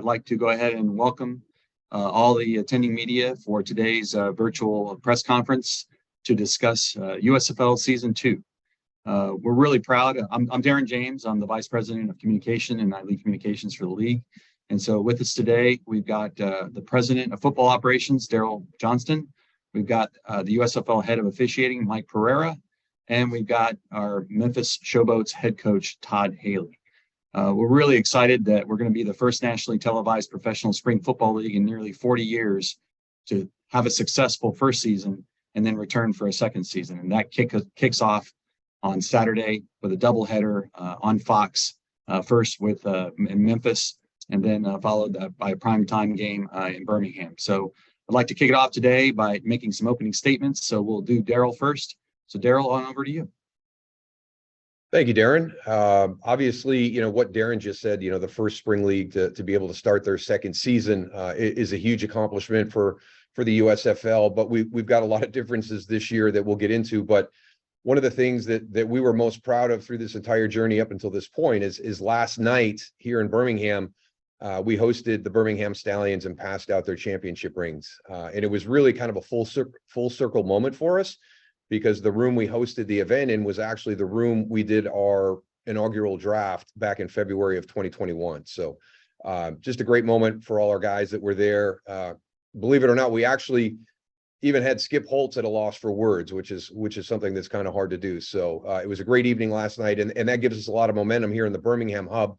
I'd like to go ahead and welcome all the attending media for today's virtual press conference to discuss USFL Season 2. We're really proud. I'm Darren James. I'm the Vice President of Communication, and I lead communications for the league. And so with us today, we've got the President of Football Operations, Daryl Johnston. We've got the USFL Head of Officiating, Mike Pereira. And we've got our Memphis Showboats head coach, Todd Haley. We're really excited that we're going to be the first nationally televised professional spring football league in nearly 40 years to have a successful first season and then return for a second season. And that kicks off on Saturday with a doubleheader on Fox, first with in Memphis, and then followed by a primetime game in Birmingham. So I'd like to kick it off today by making some opening statements. So we'll do Daryl first. So Daryl, on over to you. Thank you, Darren. Obviously, what Darren just said, the first spring league to be able to start their second season is a huge accomplishment for the USFL, but we've got a lot of differences this year that we'll get into. But one of the things that we were most proud of through this entire journey up until this point is last night here in Birmingham, we hosted the Birmingham Stallions and passed out their championship rings. And it was really kind of a full circle moment for us, because the room we hosted the event in was actually the room we did our inaugural draft back in February of 2021. So just a great moment for all our guys that were there. Believe it or not, we actually even had Skip Holtz at a loss for words, which is something that's kind of hard to do. So it was a great evening last night, and that gives us a lot of momentum here in the Birmingham hub,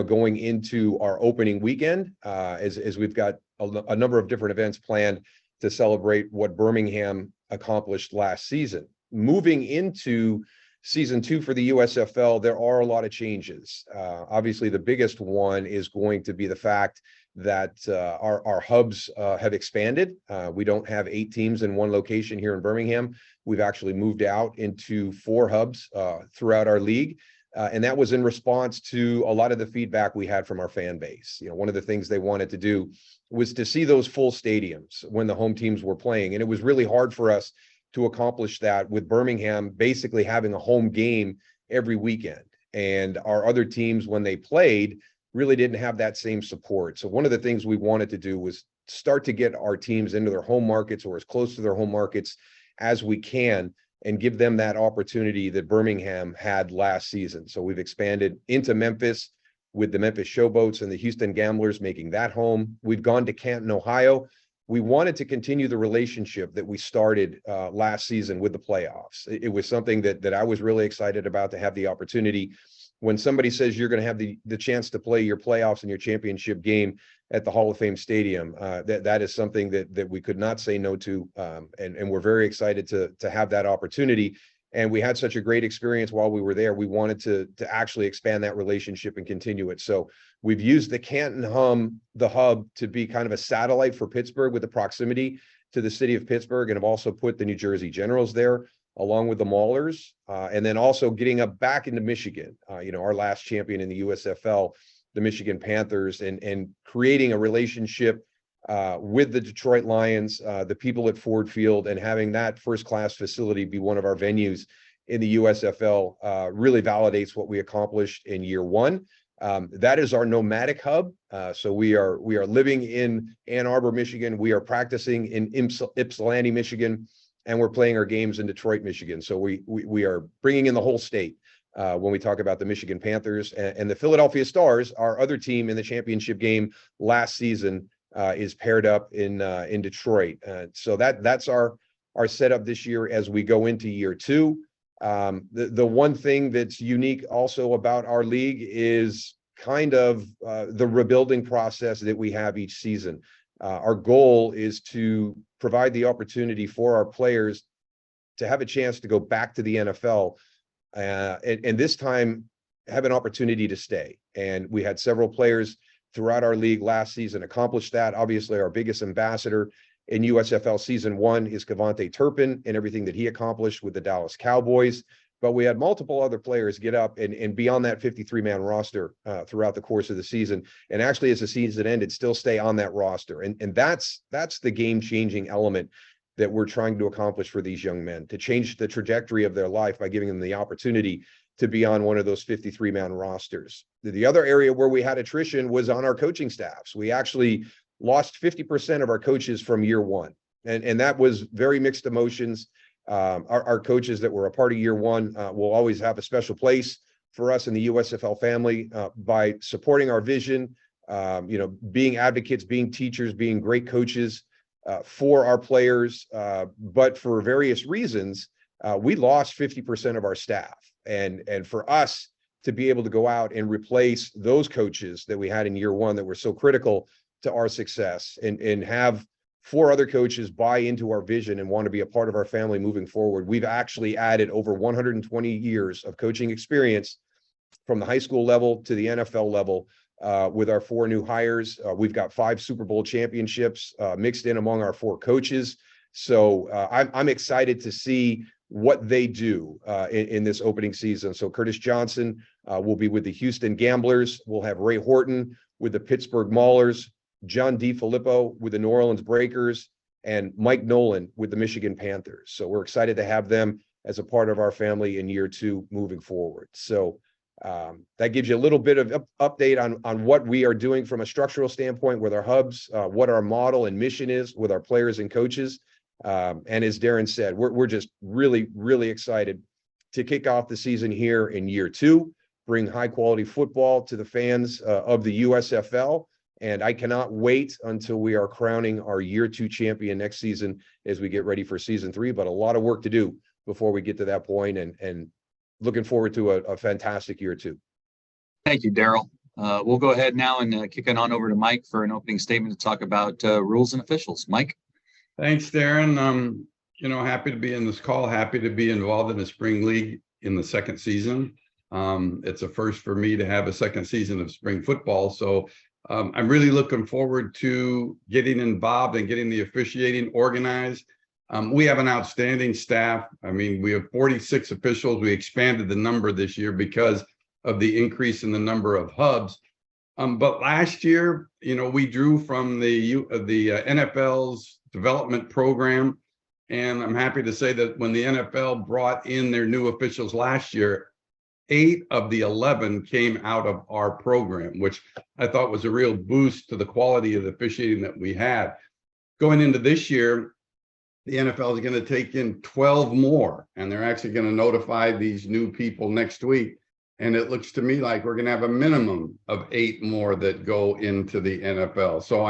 going into our opening weekend, as we've got a number of different events planned to celebrate what Birmingham accomplished last season. Moving into season 2 for the USFL, there are a lot of changes. Obviously, the biggest one is going to be the fact that our hubs have expanded. We don't have 8 teams in one location here in Birmingham. We've actually moved out into 4 hubs throughout our league. And that was in response to a lot of the feedback we had from our fan base. One of the things they wanted to do was to see those full stadiums when the home teams were playing. And it was really hard for us to accomplish that with Birmingham basically having a home game every weekend. And our other teams, when they played, really didn't have that same support. So one of the things we wanted to do was start to get our teams into their home markets or as close to their home markets as we can, and give them that opportunity that Birmingham had last season. So we've expanded into Memphis with the Memphis Showboats and the Houston Gamblers making that home. We've gone to Canton, Ohio. We wanted to continue the relationship that we started last season with the playoffs. It was something that I was really excited about, to have the opportunity. When somebody says you're going to have the chance to play your playoffs and your championship game at the Hall of Fame Stadium, that is something that we could not say no to, and we're very excited to have that opportunity. And we had such a great experience while we were there. We wanted to actually expand that relationship and continue it. So we've used the Canton the hub, to be kind of a satellite for Pittsburgh with the proximity to the city of Pittsburgh, and have also put the New Jersey Generals there, along with the Maulers, and then also getting up back into Michigan, our last champion in the USFL, the Michigan Panthers, and creating a relationship with the Detroit Lions, the people at Ford Field, and having that first-class facility be one of our venues in the USFL really validates what we accomplished in year 1. That is our nomadic hub. So we are living in Ann Arbor, Michigan. We are practicing in Ypsilanti, Michigan, and we're playing our games in Detroit, Michigan. So we are bringing in the whole state when we talk about the Michigan Panthers. And the Philadelphia Stars, our other team in the championship game last season, is paired up in Detroit. So that's our setup this year as we go into year 2. The one thing that's unique also about our league is kind of the rebuilding process that we have each season. Our goal is to provide the opportunity for our players to have a chance to go back to the NFL, and this time have an opportunity to stay. And we had several players throughout our league last season accomplish that. Obviously, our biggest ambassador in USFL season 1 is Cavante Turpin, and everything that he accomplished with the Dallas Cowboys. But we had multiple other players get up and be on that 53-man roster throughout the course of the season. And actually, as the season ended, still stay on that roster. And that's the game-changing element that we're trying to accomplish for these young men, to change the trajectory of their life by giving them the opportunity to be on one of those 53-man rosters. The other area where we had attrition was on our coaching staffs. We actually lost 50% of our coaches from year one. And that was very mixed emotions. Our coaches that were a part of year one will always have a special place for us in the USFL family by supporting our vision, being advocates, being teachers, being great coaches for our players. But for various reasons, we lost 50% of our staff. And for us to be able to go out and replace those coaches that we had in year one that were so critical to our success, and have 4 other coaches buy into our vision and want to be a part of our family moving forward. We've actually added over 120 years of coaching experience from the high school level to the NFL level with our 4 new hires. We've got 5 Super Bowl championships mixed in among our 4 coaches. So I'm excited to see what they do in this opening season. So Curtis Johnson will be with the Houston Gamblers. We'll have Ray Horton with the Pittsburgh Maulers, John DeFilippo with the New Orleans Breakers, and Mike Nolan with the Michigan Panthers. So we're excited to have them as a part of our family in year 2 moving forward. So that gives you a little bit of update on what we are doing from a structural standpoint with our hubs, what our model and mission is with our players and coaches. And as Darren said, we're just really, really excited to kick off the season here in year 2, bring high quality football to the fans of the USFL. And I cannot wait until we are crowning our year 2 champion next season as we get ready for season 3, but a lot of work to do before we get to that point, and looking forward to a fantastic year 2. Thank you, Daryl. We'll go ahead now and kick it on over to Mike for an opening statement to talk about rules and officials. Mike. Thanks, Darren. Happy to be in this call, happy to be involved in the spring league in the 2nd season. It's a first for me to have a 2nd season of spring football. So I'm really looking forward to getting involved and getting the officiating organized. We have an outstanding staff. I mean, we have 46 officials. We expanded the number this year because of the increase in the number of hubs. But last year, we drew from the NFL's development program. And I'm happy to say that when the NFL brought in their new officials last year, 8 of the 11 came out of our program, which I thought was a real boost to the quality of the officiating that we had. Going into this year, the NFL is going to take in 12 more, and they're actually going to notify these new people next week. And it looks to me like we're going to have a minimum of 8 more that go into the NFL. So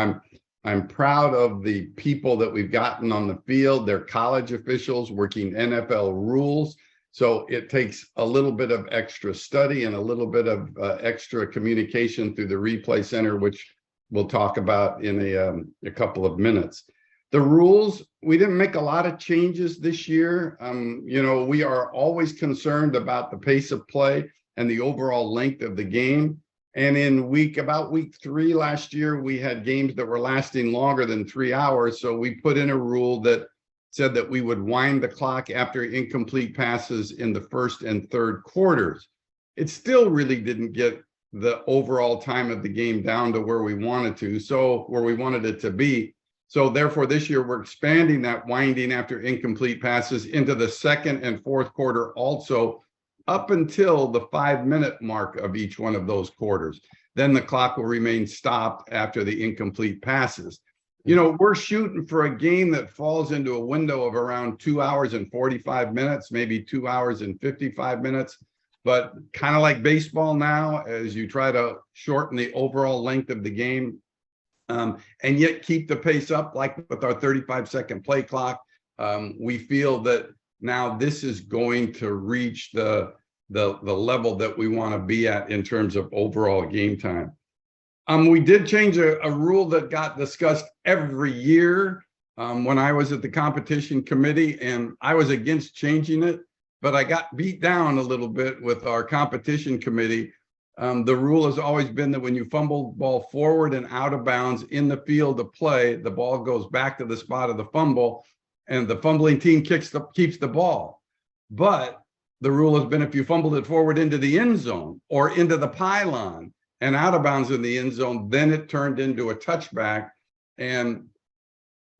I'm proud of the people that we've gotten on the field. They're college officials working NFL rules. So it takes a little bit of extra study and a little bit of extra communication through the replay center, which we'll talk about in a couple of minutes. The rules, we didn't make a lot of changes this year. We are always concerned about the pace of play and the overall length of the game. And in about week 3 last year, we had games that were lasting longer than 3 hours. So we put in a rule that said that we would wind the clock after incomplete passes in the 1st and 3rd quarters. It still really didn't get the overall time of the game down to where we wanted it to be. So therefore, this year we're expanding that winding after incomplete passes into the 2nd and 4th quarter also, up until the 5-minute mark of each one of those quarters. Then the clock will remain stopped after the incomplete passes. We're shooting for a game that falls into a window of around 2 hours and 45 minutes, maybe 2 hours and 55 minutes. But kind of like baseball now, as you try to shorten the overall length of the game, and yet keep the pace up, like with our 35-second play clock, we feel that now this is going to reach the level that we want to be at in terms of overall game time. We did change a rule that got discussed every year when I was at the competition committee, and I was against changing it, but I got beat down a little bit with our competition committee. The rule has always been that when you fumble the ball forward and out of bounds in the field of play, the ball goes back to the spot of the fumble, and the fumbling team keeps the ball. But the rule has been if you fumbled it forward into the end zone or into the pylon and out of bounds in the end zone, then it turned into a touchback. And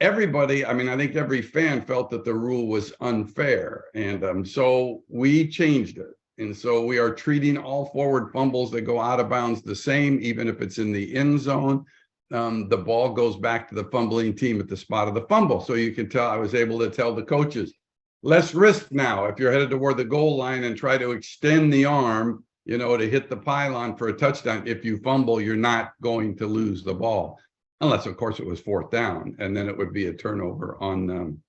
everybody, I think every fan felt that the rule was unfair. And so we changed it. And so we are treating all forward fumbles that go out of bounds the same, even if it's in the end zone. The ball goes back to the fumbling team at the spot of the fumble. So you can tell, I was able to tell the coaches, less risk now if you're headed toward the goal line and try to extend the arm, you know, to hit the pylon for a touchdown. If you fumble, you're not going to lose the ball, unless of course it was 4th down, and then it would be a turnover on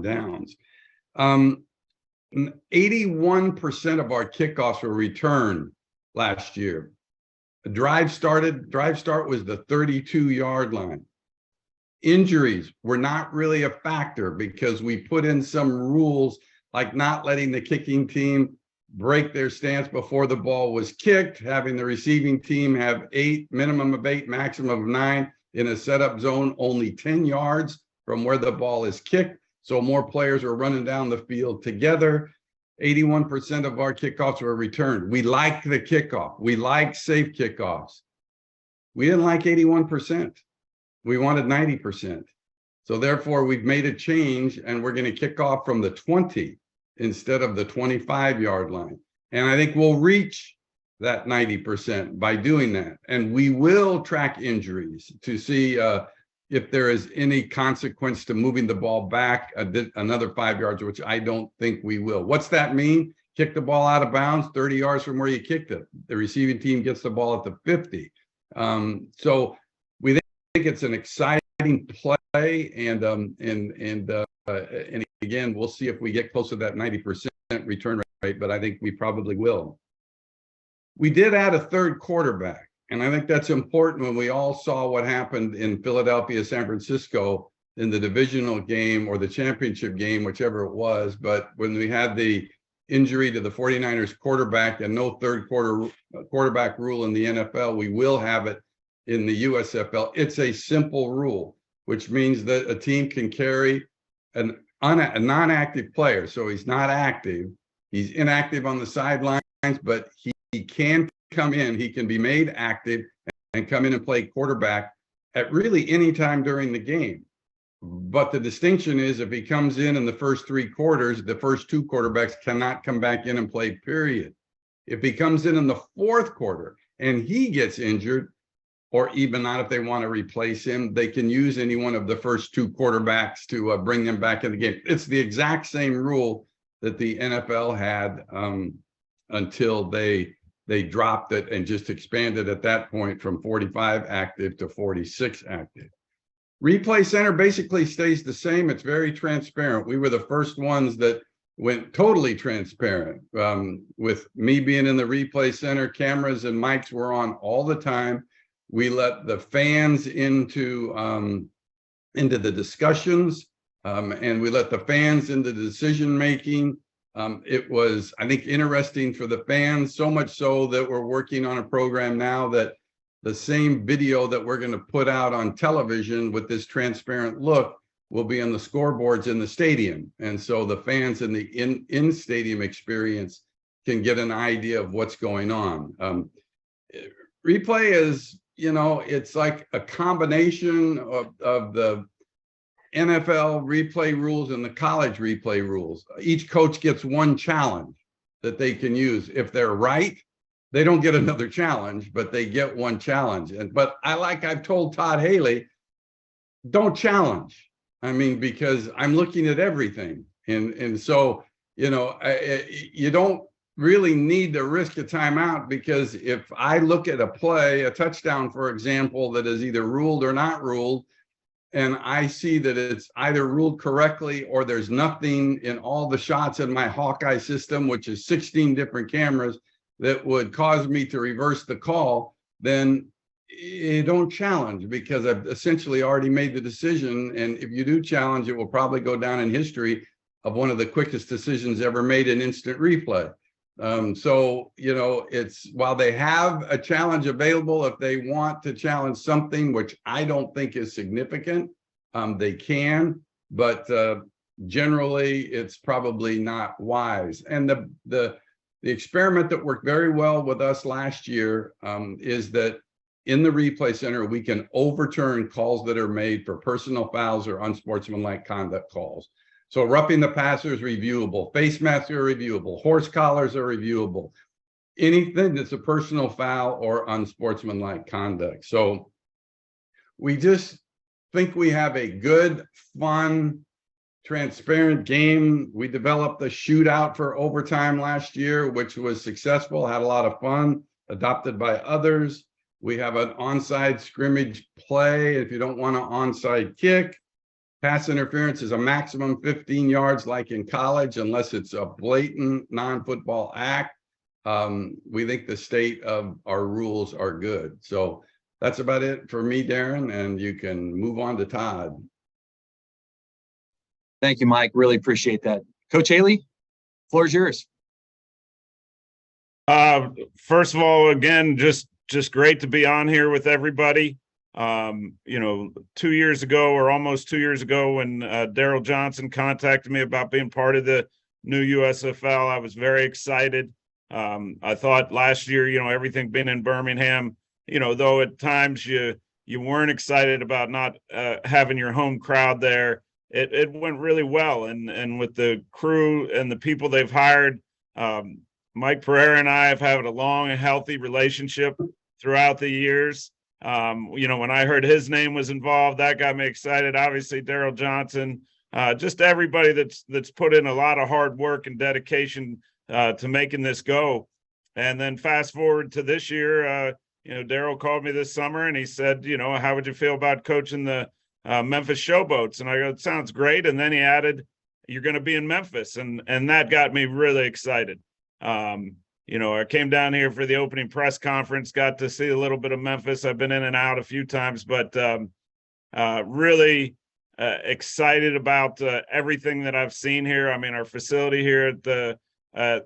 downs. 81% of our kickoffs were returned last year. Drive start was the 32-yard line. Injuries were not really a factor because we put in some rules like not letting the kicking team break their stance before the ball was kicked, having the receiving team have 8, minimum of 8, maximum of 9 in a setup zone, only 10 yards from where the ball is kicked. So more players are running down the field together. 81% of our kickoffs were returned. We like the kickoff. We like safe kickoffs. We didn't like 81%. We wanted 90%. So therefore, we've made a change, and we're going to kick off from the 20 instead of the 25-yard line. And I think we'll reach that 90% by doing that. And we will track injuries to see if there is any consequence to moving the ball back another 5 yards, which I don't think we will. What's that mean? Kick the ball out of bounds 30 yards from where you kicked it. The receiving team gets the ball at the 50. So we think it's an exciting play, and again, we'll see if we get close to that 90% return rate, but I think we probably will. We did add a 3rd quarterback. And I think that's important when we all saw what happened in Philadelphia, San Francisco in the divisional game or the championship game, whichever it was. But when we had the injury to the 49ers quarterback and no 3rd quarterback rule in the NFL, we will have it in the USFL. It's a simple rule, which means that a team can carry a non-active player. So he's not active. He's inactive on the sidelines, but he can come in, he can be made active and come in and play quarterback at really any time during the game. But the distinction is if he comes in the first 3 quarters, the first 2 quarterbacks cannot come back in and play, period. If he comes in the 4th quarter and he gets injured, or even not if they want to replace him, they can use any one of the first 2 quarterbacks to bring them back in the game. It's the exact same rule that the NFL had until they dropped it and just expanded at that point from 45 active to 46 active. Replay center basically stays the same. It's very transparent. We were the first ones that went totally transparent. With me being in the replay center, cameras and mics were on all the time. We let the fans into the discussions, and we let the fans into the decision making. It was, I think, interesting for the fans, so much so that we're working on a program now that the same video that we're going to put out on television with this transparent look will be on the scoreboards in the stadium. And so the fans in the in-stadium experience can get an idea of what's going on. Replay is, you know, it's like a combination of the NFL replay rules and the college replay rules. Each coach gets one challenge that they can use. If they're right, they don't get another challenge, but they get one challenge. But I've told Todd Haley, don't challenge. I mean, because I'm looking at everything. And so, you know, you don't really need to risk a timeout, because if I look at a play, a touchdown, for example, that is either ruled or not ruled, and I see that it's either ruled correctly or there's nothing in all the shots in my Hawkeye system, which is 16 different cameras, that would cause me to reverse the call, then you don't challenge, because I've essentially already made the decision. And if you do challenge, it will probably go down in history of one of the quickest decisions ever made in instant replay. So, you know, it's, while they have a challenge available, if they want to challenge something, which I don't think is significant, they can, but generally it's probably not wise. And the experiment that worked very well with us last year is that in the replay center, we can overturn calls that are made for personal fouls or unsportsmanlike conduct calls. So roughing the passer is reviewable, face masks are reviewable, horse collars are reviewable, anything that's a personal foul or unsportsmanlike conduct. So we just think we have a good, fun, transparent game. We developed a shootout for overtime last year, which was successful, had a lot of fun, adopted by others. We have an onside scrimmage play. If you don't want an onside kick, pass interference is a maximum 15 yards like in college, unless it's a blatant non-football act. We think the state of our rules are good. So that's about it for me, Darren, and you can move on to Todd. Thank you, Mike. Really appreciate that. Coach Haley, floor is yours. First of all, again, just great to be on here with everybody. 2 years ago, or almost 2 years ago, when Daryl Johnston contacted me about being part of the new USFL, I was very excited. I thought last year, everything being in Birmingham, though at times you weren't excited about not having your home crowd there, it went really well. And with the crew and the people they've hired, Mike Pereira and I have had a long and healthy relationship throughout the years. When I heard his name was involved, that got me excited. Obviously, Daryl Johnston, just everybody that's put in a lot of hard work and dedication to making this go. And then fast forward to this year, Daryl called me this summer and he said, how would you feel about coaching the Memphis Showboats? And I go, it sounds great. And then he added, you're going to be in Memphis. And that got me really excited. I came down here for the opening press conference, got to see a little bit of Memphis. I've been in and out a few times, but really excited about everything that I've seen here. I mean, our facility here at the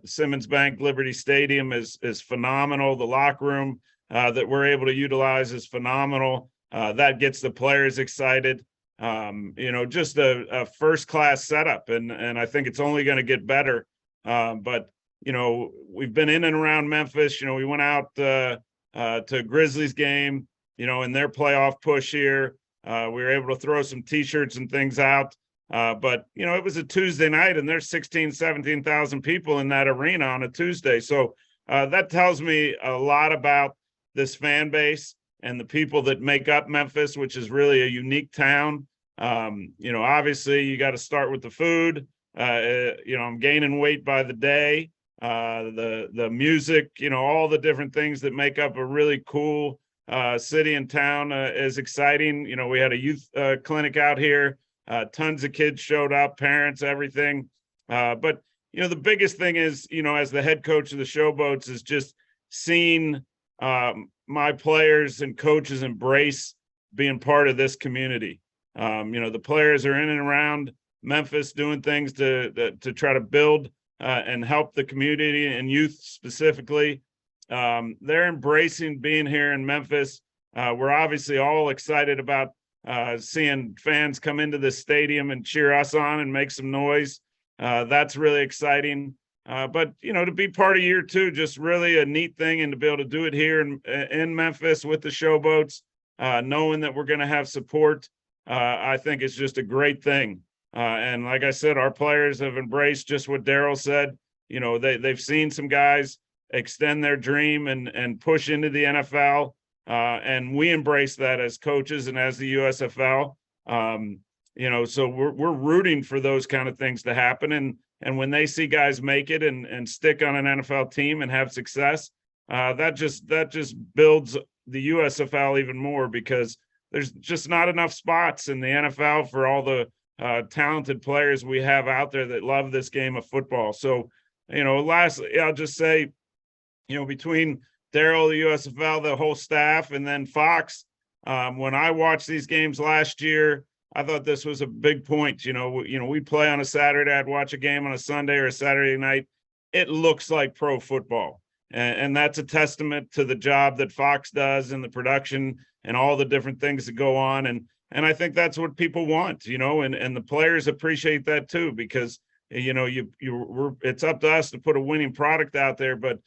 Simmons Bank Liberty Stadium is phenomenal. The locker room that we're able to utilize is phenomenal. That gets the players excited. Just a first-class setup, and I think it's only going to get better. But we've been in and around Memphis. We went out to a Grizzlies game, in their playoff push here. We were able to throw some T-shirts and things out. But it was a Tuesday night and there's 17,000 people in that arena on a Tuesday. So that tells me a lot about this fan base and the people that make up Memphis, which is really a unique town. Obviously you got to start with the food. I'm gaining weight by the day. The music, all the different things that make up a really cool city and town is exciting. We had a youth clinic out here. Tons of kids showed up, parents, everything. But the biggest thing is, as the head coach of the Showboats, is just seeing my players and coaches embrace being part of this community. The players are in and around Memphis doing things to try to build and help the community and youth specifically. They're embracing being here in Memphis. We're obviously all excited about seeing fans come into the stadium and cheer us on and make some noise. That's really exciting. But to be part of year two, just really a neat thing, and to be able to do it here in Memphis with the Showboats, knowing that we're going to have support, I think it's just a great thing. And like I said, our players have embraced just what Daryl said. They've seen some guys extend their dream and push into the NFL. And we embrace that as coaches and as the USFL. So we're rooting for those kind of things to happen. And when they see guys make it and stick on an NFL team and have success, that just builds the USFL even more, because there's just not enough spots in the NFL for all the talented players we have out there that love this game of football. So, lastly, I'll just say, between Daryl, the USFL, the whole staff, and then Fox, when I watched these games last year, I thought this was a big point. We play on a Saturday. I'd watch a game on a Sunday or a Saturday night. It looks like pro football. And that's a testament to the job that Fox does and the production and all the different things that go on. And I think that's what people want, and the players appreciate that too, because, it's up to us to put a winning product out there. But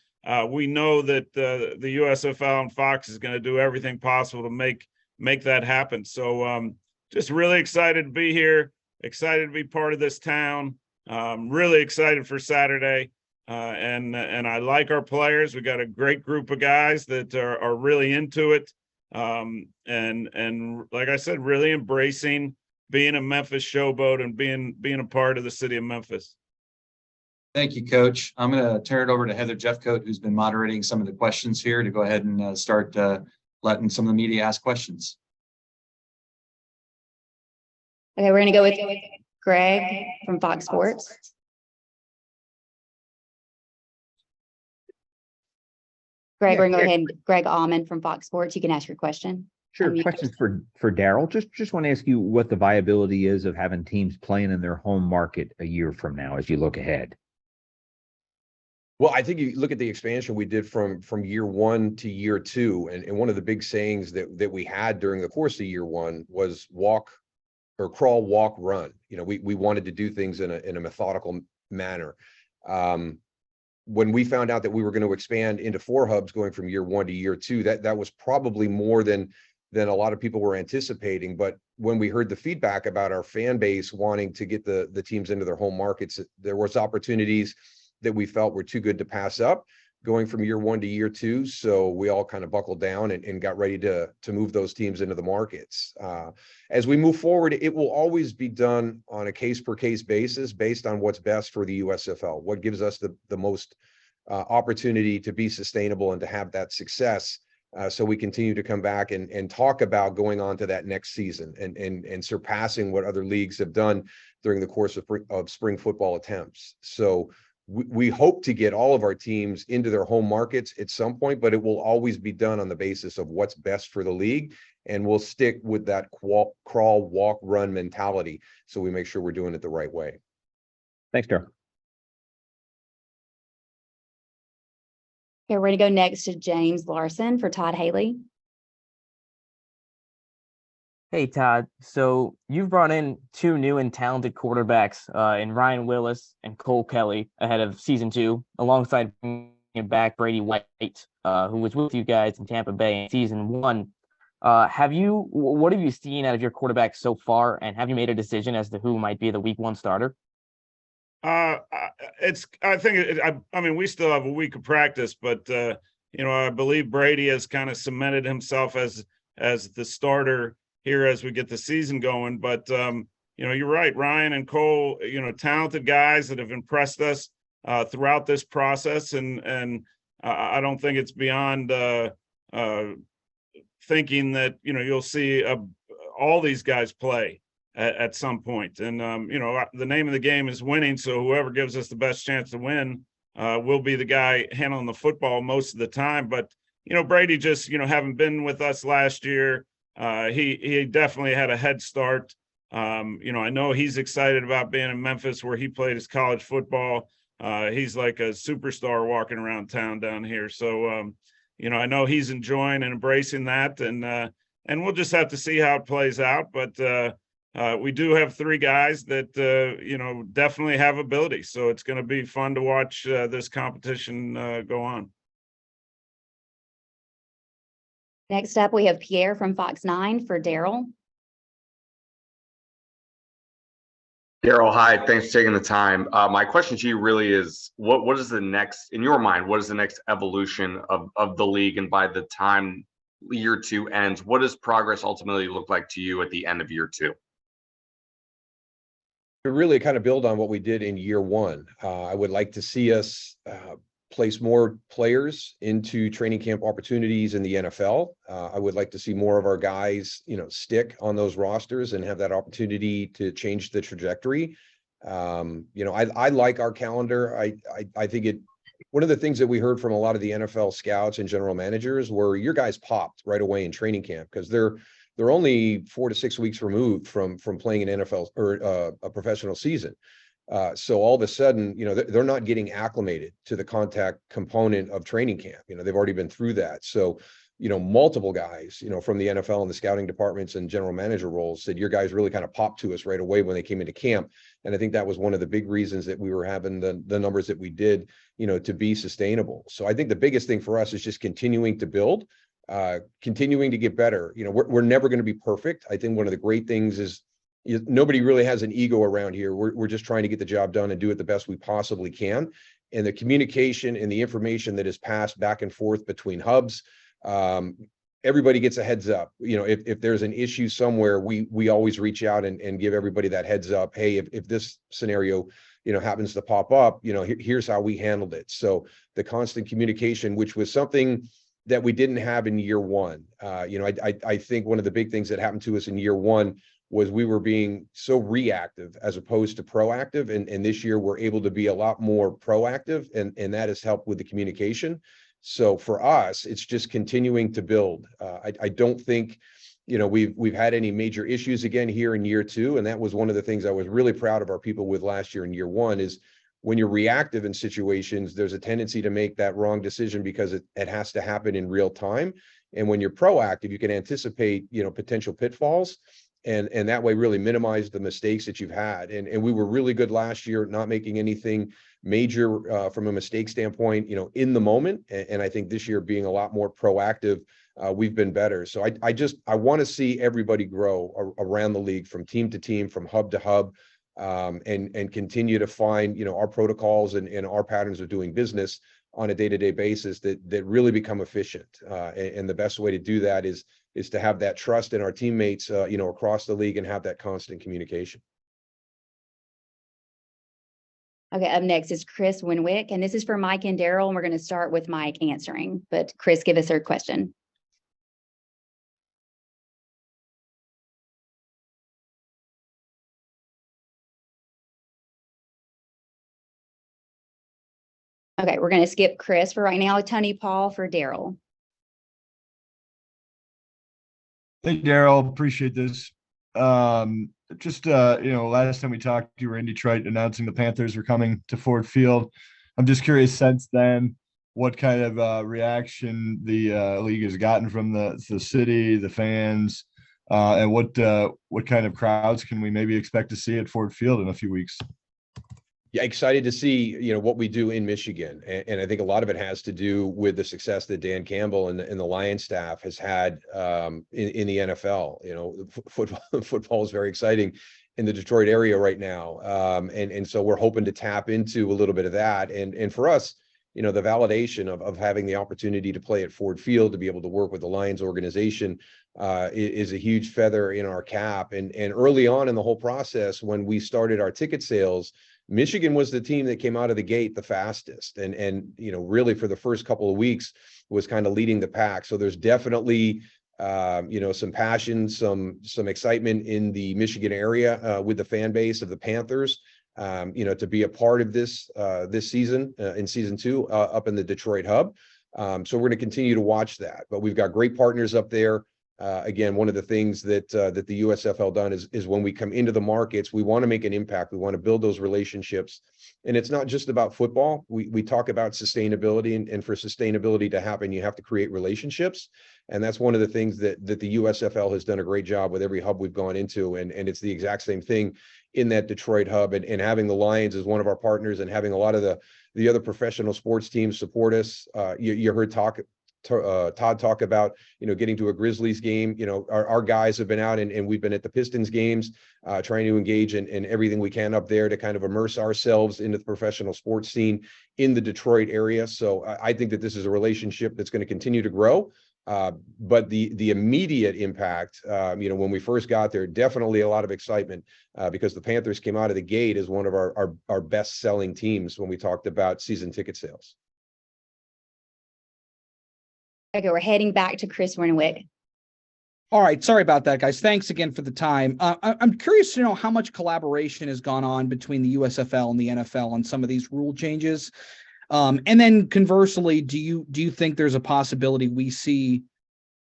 we know that the USFL and Fox is going to do everything possible to make that happen. So just really excited to be here. excited to be part of this town. Really excited for Saturday. And I like our players. We got a great group of guys that are really into it. And like I said, really embracing being a Memphis Showboat and being a part of the city of Memphis. Thank you, Coach. I'm going to turn it over to Heather Jeffcoat, who's been moderating some of the questions here, to go ahead and start letting some of the media ask questions. Okay, we're going to go with Greg from Fox Sports. Greg, we're going to go ahead. Greg Allman from Fox Sports. You can ask your question. Sure. Question for Daryl. Just want to ask you what the viability is of having teams playing in their home market a year from now as you look ahead. Well, I think you look at the expansion we did from year one to year two, and one of the big sayings that we had during the course of year one was walk or crawl, walk, run. We wanted to do things in a methodical manner. When we found out that we were going to expand into 4 hubs going from year one to year two, that was probably more than a lot of people were anticipating. But when we heard the feedback about our fan base wanting to get the teams into their home markets, there was opportunities that we felt were too good to pass up going from year one to year two. So we all kind of buckled down and got ready to move those teams into the markets. As we move forward, it will always be done on a case per case basis based on what's best for the USFL, what gives us the most opportunity to be sustainable and to have that success. So we continue to come back and talk about going on to that next season and surpassing what other leagues have done during the course of spring football attempts. So we hope to get all of our teams into their home markets at some point, but it will always be done on the basis of what's best for the league. And we'll stick with that crawl, walk, run mentality. So we make sure we're doing it the right way. Thanks, Daryl. Okay, we're going to go next to James Larson for Todd Haley. Hey, Todd. So you've brought in 2 new and talented quarterbacks in Ryan Willis and Cole Kelly ahead of season 2, alongside bringing back Brady White, who was with you guys in Tampa Bay in season 1. What have you seen out of your quarterbacks so far, and have you made a decision as to who might be the week 1 starter? I mean, we still have a week of practice, but I believe Brady has kind of cemented himself as the starter here as we get the season going. But you're right, Ryan and Cole, talented guys that have impressed us throughout this process, and I don't think it's beyond thinking that you'll see all these guys play at some point. And the name of the game is winning, so whoever gives us the best chance to win will be the guy handling the football most of the time. But Brady just having been with us last year, he definitely had a head start. I know he's excited about being in Memphis, where he played his college football. He's like a superstar walking around town down here. So I know he's enjoying and embracing that, and we'll just have to see how it plays out. But we do have 3 guys that definitely have ability, so it's going to be fun to watch this competition go on. Next up, we have Pierre from Fox 9 for Daryl. Daryl, hi. Thanks for taking the time. My question to you really is, what is the next, in your mind, what is the next evolution of the league? And by the time year 2 ends, what does progress ultimately look like to you at the end of year 2? To really kind of build on what we did in year 1, I would like to see us place more players into training camp opportunities in the NFL. I would like to see more of our guys, stick on those rosters and have that opportunity to change the trajectory. I like our calendar. I think one of the things that we heard from a lot of the NFL scouts and general managers were your guys popped right away in training camp, because they're only 4 to 6 weeks removed from playing an NFL or a professional season. So all of a sudden, they're not getting acclimated to the contact component of training camp. They've already been through that. So, multiple guys, from the NFL and the scouting departments and general manager roles said your guys really kind of popped to us right away when they came into camp. And I think that was one of the big reasons that we were having the numbers that we did, to be sustainable. So I think the biggest thing for us is just continuing to build, continuing to get better. We're never going to be perfect. I think one of the great things is nobody really has an ego around here. We're just trying to get the job done and do it the best we possibly can. And the communication and the information that is passed back and forth between hubs, everybody gets a heads up. If there's an issue somewhere, we always reach out and give everybody that heads up. Hey, if this scenario, happens to pop up, here's how we handled it. So the constant communication, which was something that we didn't have in year one. I think one of the big things that happened to us in year one was we were being so reactive as opposed to proactive. And this year we're able to be a lot more proactive, and that has helped with the communication. So for us, it's just continuing to build. I don't think, we've had any major issues again here in year two. And that was one of the things I was really proud of our people with last year in year one is when you're reactive in situations, there's a tendency to make that wrong decision because it has to happen in real time. And when you're proactive, you can anticipate, potential pitfalls. And that way really minimize the mistakes that you've had. And we were really good last year, not making anything major from a mistake standpoint, in the moment. And I think this year being a lot more proactive, we've been better. So I want to see everybody grow around the league from team to team, from hub to hub, and continue to find, our protocols and our patterns of doing business on a day-to-day basis that really become efficient. And the best way to do that is to have that trust in our teammates, across the league and have that constant communication. Okay, up next is Chris Winwick, and this is for Mike and Daryl, and we're going to start with Mike answering. But Chris, give us her question. Okay, we're going to skip Chris for right now. Tony Paul for Daryl. Hey, Daryl, appreciate this. Last time we talked, you were in Detroit announcing the Panthers were coming to Ford Field. I'm just curious since then, what kind of reaction the league has gotten from the city, the fans, and what kind of crowds can we maybe expect to see at Ford Field in a few weeks? Yeah, excited to see, what we do in Michigan. And I think a lot of it has to do with the success that Dan Campbell and the Lions staff has had in the NFL. Football is very exciting in the Detroit area right now. And so we're hoping to tap into a little bit of that. And for us, the validation of having the opportunity to play at Ford Field, to be able to work with the Lions organization is a huge feather in our cap. And early on in the whole process, when we started our ticket sales, Michigan was the team that came out of the gate the fastest, and really for the first couple of weeks was kind of leading the pack. So there's definitely some passion, some excitement in the Michigan area with the fan base of the Panthers. To be a part of this season in season 2 up in the Detroit hub. So we're going to continue to watch that. But we've got great partners up there. Again, one of the things that the USFL done is when we come into the markets, we want to make an impact. We want to build those relationships. And it's not just about football. We talk about sustainability, and for sustainability to happen, you have to create relationships. And that's one of the things that the USFL has done a great job with every hub we've gone into. And it's the exact same thing in that Detroit hub, and having the Lions as one of our partners, and having a lot of the other professional sports teams support us. You heard Todd talk about, getting to a Grizzlies game. Our guys have been out and we've been at the Pistons games, trying to engage in everything we can up there to kind of immerse ourselves into the professional sports scene in the Detroit area. So I think that this is a relationship that's going to continue to grow. But the immediate impact, when we first got there, definitely a lot of excitement because the Panthers came out of the gate as one of our best selling teams when we talked about season ticket sales. Okay, we're heading back to Chris Winwick. All right. Sorry about that, guys. Thanks again for the time. I'm curious to know how much collaboration has gone on between the USFL and the NFL on some of these rule changes. And then conversely, do you think there's a possibility we see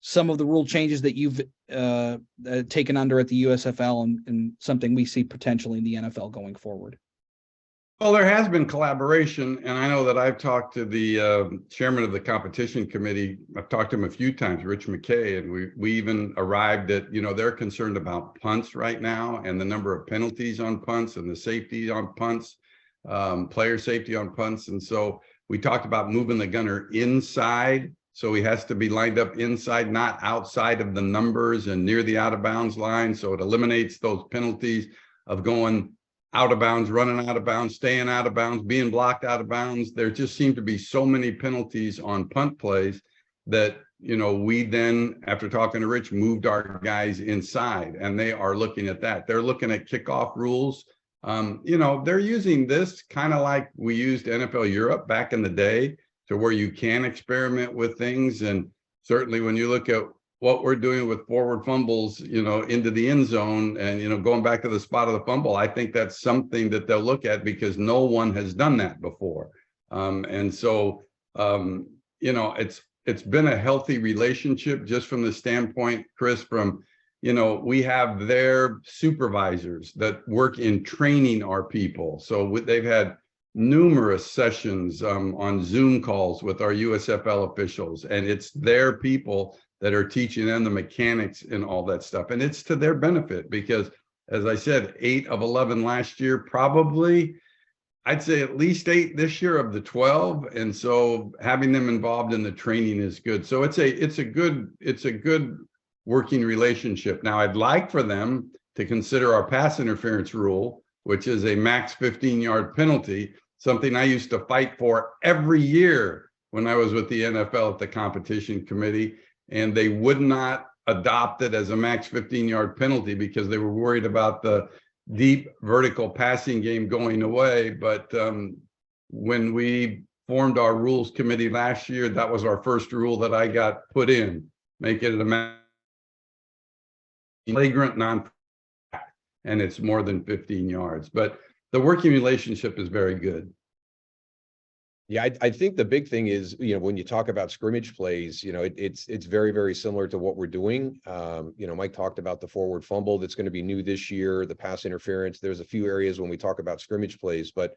some of the rule changes that you've taken under at the USFL and something we see potentially in the NFL going forward? Well, there has been collaboration, and I know that I've talked to the chairman of the competition committee. I've talked to him a few times, Rich McKay, and we even arrived at, they're concerned about punts right now and the number of penalties on punts and the safety on punts, player safety on punts. And so we talked about moving the gunner inside So he has to be lined up inside, not outside of the numbers and near the out of bounds line. So it eliminates those penalties of going out of bounds, running out of bounds, staying out of bounds, being blocked out of bounds. There just seem to be so many penalties on punt plays that, you know, we then, after talking to Rich, moved our guys inside, and they are looking at that. They're looking at kickoff rules. You know, they're using this kind of like we used NFL Europe back in the day, to where you can experiment with things. And certainly when you look at what we're doing with forward fumbles, you know, into the end zone and, you know, going back to the spot of the fumble, I think that's something that they'll look at because no one has done that before. And so, you know, it's been a healthy relationship just from the standpoint, Chris, from, you know, we have their supervisors that work in training our people. So they've had numerous sessions on Zoom calls with our USFL officials, and it's their people that are teaching them the mechanics and all that stuff. And it's to their benefit because, as I said, 8 of 11 last year, probably, I'd say at least 8 this year of the 12. And so having them involved in the training is good. So it's a good working relationship. Now, I'd like for them to consider our pass interference rule, which is a max 15-yard penalty, something I used to fight for every year when I was with the NFL at the competition committee, and they would not adopt it as a max 15-yard penalty because they were worried about the deep vertical passing game going away. But when we formed our rules committee last year, that was our first rule that I got put in, make it a flagrant non, and it's more than 15 yards. But the working relationship is very good. Yeah, I think the big thing is, you know, when you talk about scrimmage plays, you know, it's very, very similar to what we're doing. You know, Mike talked about the forward fumble that's going to be new this year, the pass interference. There's a few areas when we talk about scrimmage plays, but,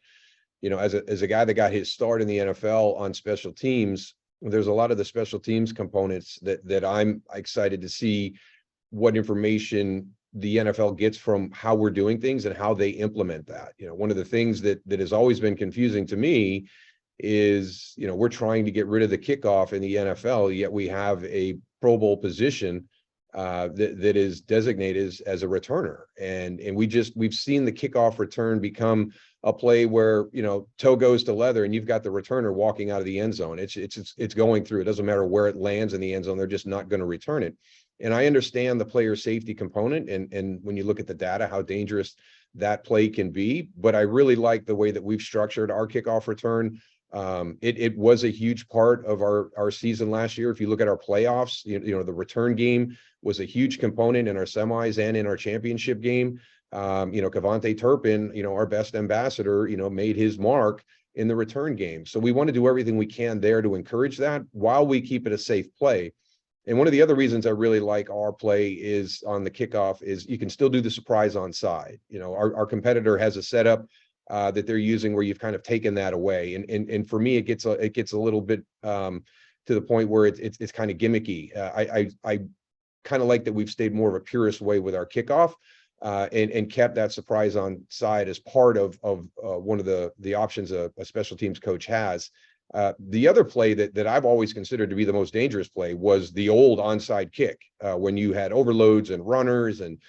you know, as a guy that got his start in the NFL on special teams, there's a lot of the special teams components that I'm excited to see what information the NFL gets from how we're doing things and how they implement that. You know, one of the things that has always been confusing to me is, you know, we're trying to get rid of the kickoff in the NFL, yet we have a Pro Bowl position that is designated as a returner. And we've seen the kickoff return become a play where, you know, toe goes to leather and you've got the returner walking out of the end zone. It's going through. It doesn't matter where it lands in the end zone. They're just not going to return it. And I understand the player safety component. And when you look at the data, how dangerous that play can be, but I really like the way that we've structured our kickoff return. It was a huge part of our season last year. If you look at our playoffs, you know, the return game was a huge component in our semis and in our championship game. You know, Kavante Turpin, you know, our best ambassador, you know, made his mark in the return game. So we want to do everything we can there to encourage that while we keep it a safe play. And one of the other reasons I really like our play is on the kickoff is you can still do the surprise onside. You know, our competitor has a setup that they're using where you've kind of taken that away. And for me, it gets a little bit to the point where it's kind of gimmicky. I kind of like that we've stayed more of a purist way with our kickoff and kept that surprise on side as part of one of the options a special teams coach has. The other play that I've always considered to be the most dangerous play was the old onside kick when you had overloads and runners and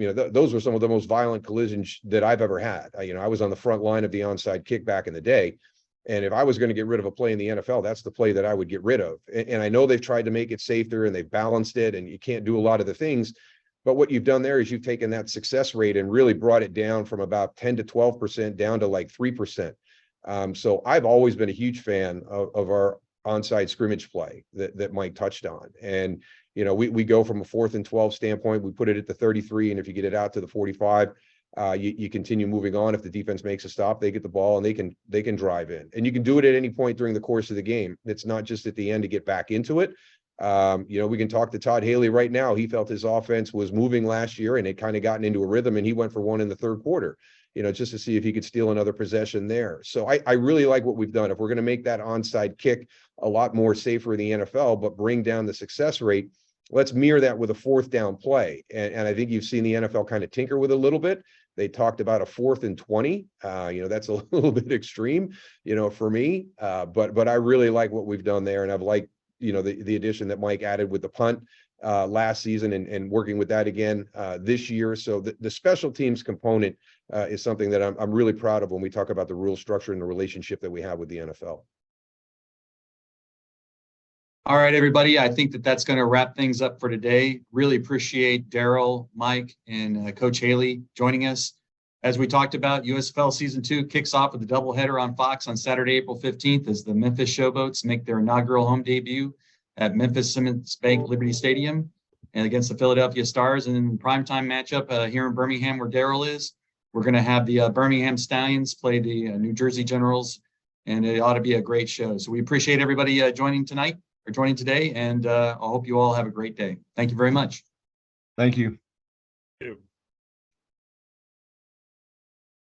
you know, those were some of the most violent collisions that I've ever had. You know, I was on the front line of the onside kick back in the day. And if I was going to get rid of a play in the NFL, that's the play that I would get rid of. And I know they've tried to make it safer and they've balanced it and you can't do a lot of the things. But what you've done there is you've taken that success rate and really brought it down from about 10 to 12% down to like 3%. So I've always been a huge fan of our onside scrimmage play that Mike touched on. And you know, we go from a 4th and 12 standpoint, we put it at the 33, and if you get it out to the 45, you continue moving on. If the defense makes a stop, they get the ball and they can drive in. And you can do it at any point during the course of the game. It's not just at the end to get back into it. You know, we can talk to Todd Haley right now. He felt his offense was moving last year and it kind of gotten into a rhythm, and he went for one in the 3rd quarter, you know, just to see if he could steal another possession there. So I really like what we've done. If we're going to make that onside kick a lot more safer in the NFL, but bring down the success rate, let's mirror that with a 4th down play. And I think you've seen the NFL kind of tinker with it a little bit. They talked about a 4th and 20. You know, that's a little bit extreme, you know, for me. But I really like what we've done there. And I've liked, the addition that Mike added with the punt last season and working with that again this year. So the special teams component is something that I'm really proud of when we talk about the rule structure and the relationship that we have with the NFL. All right, everybody. I think that's going to wrap things up for today. Really appreciate Daryl, Mike, and Coach Haley joining us. As we talked about, USFL Season 2 kicks off with a doubleheader on Fox on Saturday, April 15th, as the Memphis Showboats make their inaugural home debut at Memphis Simmons Bank Liberty Stadium and against the Philadelphia Stars. And in the primetime matchup here in Birmingham, where Daryl is, we're going to have the Birmingham Stallions play the New Jersey Generals, and it ought to be a great show. So we appreciate everybody joining today, and I hope you all have a great day. Thank you very much. Thank you.